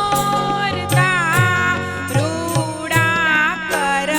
ચોરતા રૂડા કર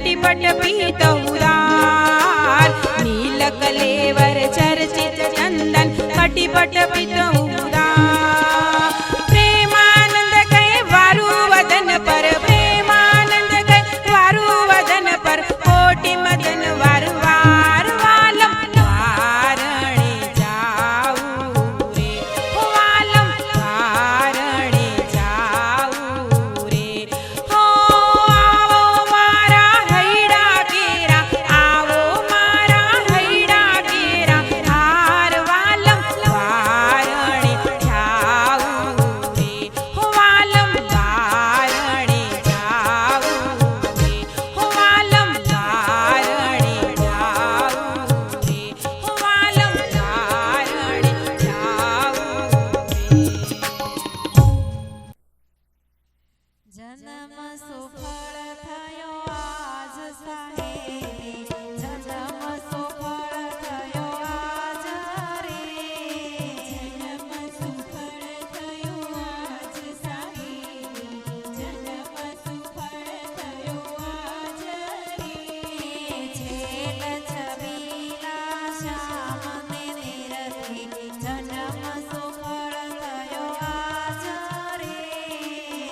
कटिपट पीत उदार नील कलेवर चर्चित चंदन कटिपट पीत उदार प्रेमानंद कहे वारु वदन पर प्रेमानंद कहे वारु वदन पर कोटि मदन वार वार वालम वारणे जाऊ रे वालम वारणे जाऊ रे हो आवो मारा हैड़ा केरा आवो मारा हैड़ा केरा हार वालम वारणे जाऊ रे हो वालम वारणे जाऊ रे हो वालम वारणे जाऊ रे हो वालम वारणे जाऊ रे। जन्म सुफल थयो आज साहेबी जन्म सुफल थयो आज रे जन्म सुफल थयो आज साहेबी जन्म सुफल थयो आज रे छेल छबीला श्याम ने निरखी जन्म सुफल थयो आज रे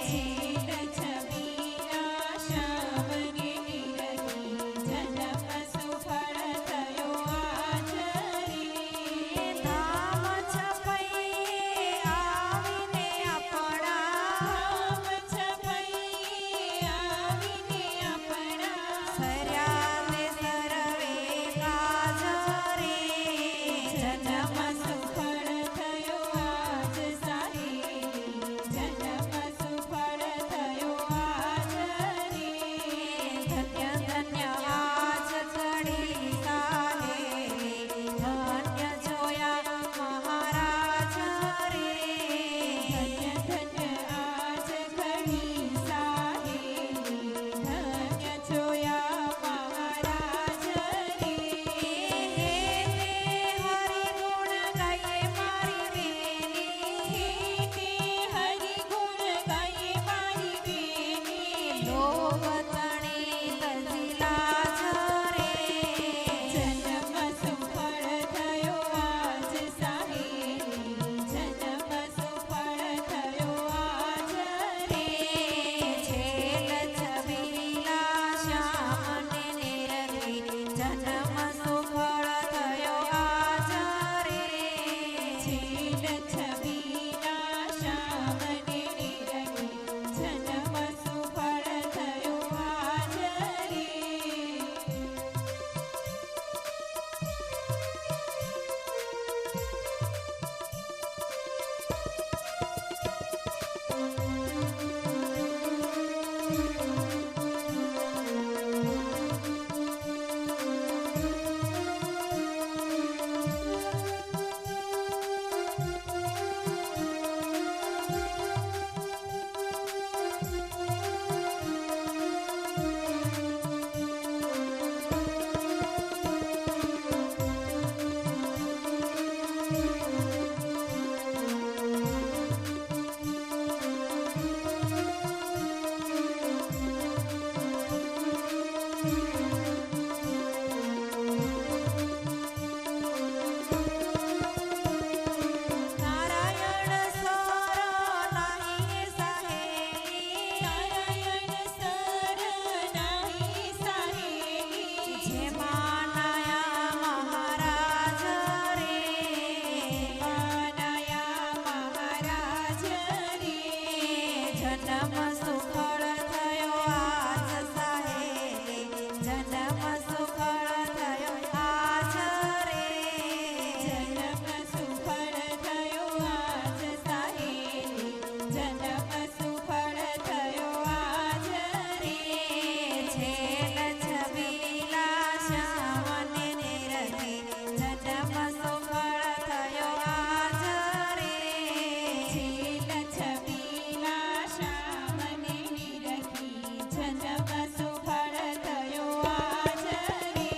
छेल छबीला श्याम ने निरखी जन्म सुफल थयो आज रे धाम छपई आवीने अपना धाम छपई आवीने अपना सर्याने सरवे काज रे जन्म सुफल थयो आज साहेबी जन्म सुफल थयो आज रे धन्य धन्य आज घड़ी साहेबी धन्य जोया महाराज रे धन्य धन्य आज घड़ी साहेबी धन्य जोया महाराज रे हरि गुण गाये मारी बेनी हरि गुण गाये मारी बेनी लोग तणे तजिला रे जन्म सुफल थयो आज साहेबी जन्म सुफल थयो आज रे छेल छबीला श्याम ने निरखी जन्म सुफल थयो आज रे छेल छबीला श्याम ने निरखी जन्म सुफल थयो आज रे। नारायण सर नाही साहेली नारायण सर नाही साहेली जे मानाया महाराज रे मानाया महाराज रे जन्म सुफल थयो आज साहेली जन्म सुफल थयो आज रे जन्म सुफल थयो आज साहेबी जन्म सुफल थयो आज रे छेल छबीला श्याम ने निरखी जन्म सुफल थयो आज रे छेल छबीला श्याम ने निरखी जन्म सुफल थयो आज रे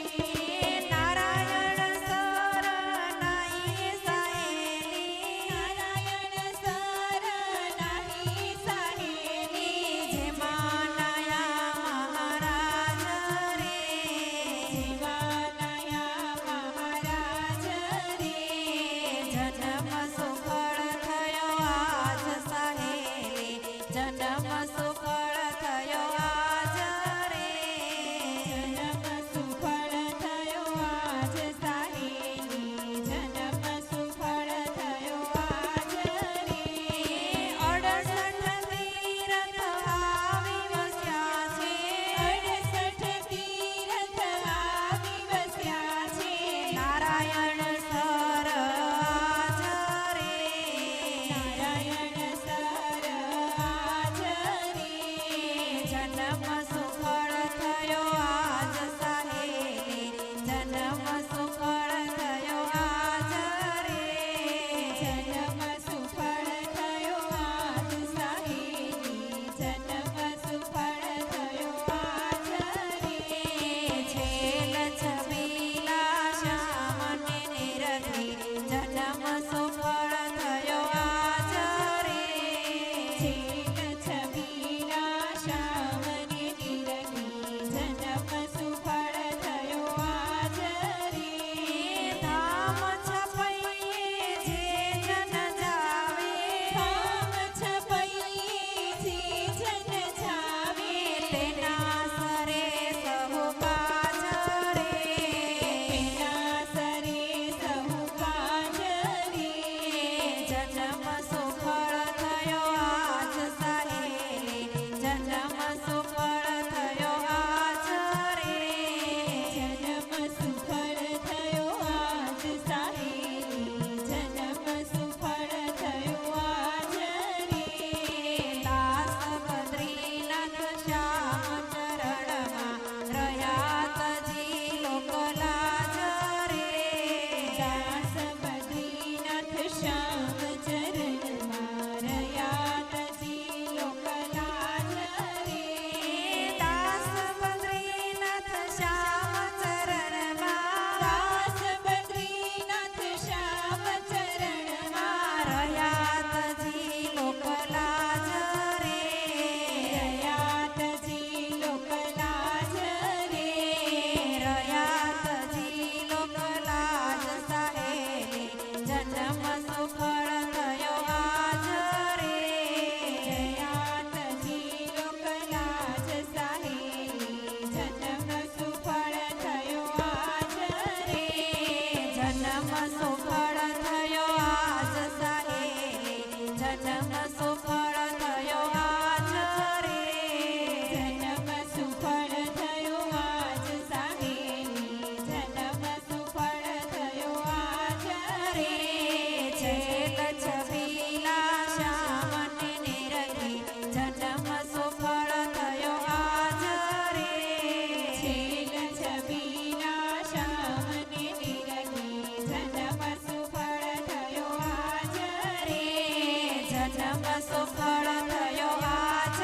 સુફળ થયો આજ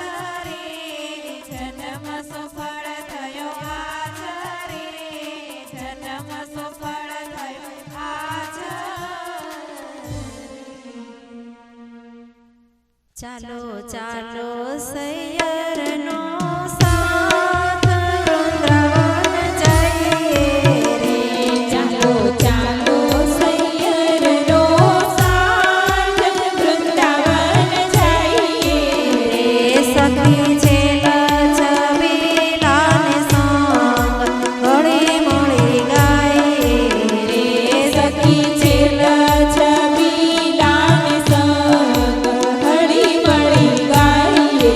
રે જન્મ સુફળ થયો આજ રે જન્મ સુફળ થયો આજ ચાલો ચાલો સૈયરનો સાથ વૃંદાવન જઈએ રે ચાલો ચાલો સૈયરનો સાથ વૃંદાવન જઈએ રે સખી છે લચબીલાને સંગ હળી મળી ગાઈએ રે સખી છે લચબીલાને સંગ હળી મળી ગાઈએ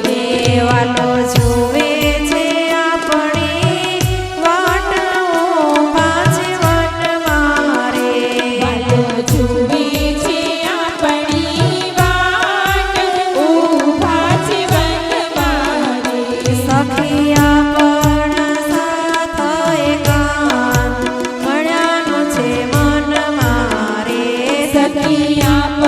રે વાલો જુએ છે આપણી વાટ ઊભા છે વનમાં રે વાલો જુએ છે આપણી વાટ ઊભા છે વનમાં રે સખી આપણ સાથ એકાંત મળ્યાનું છે મન મારે સખી આપ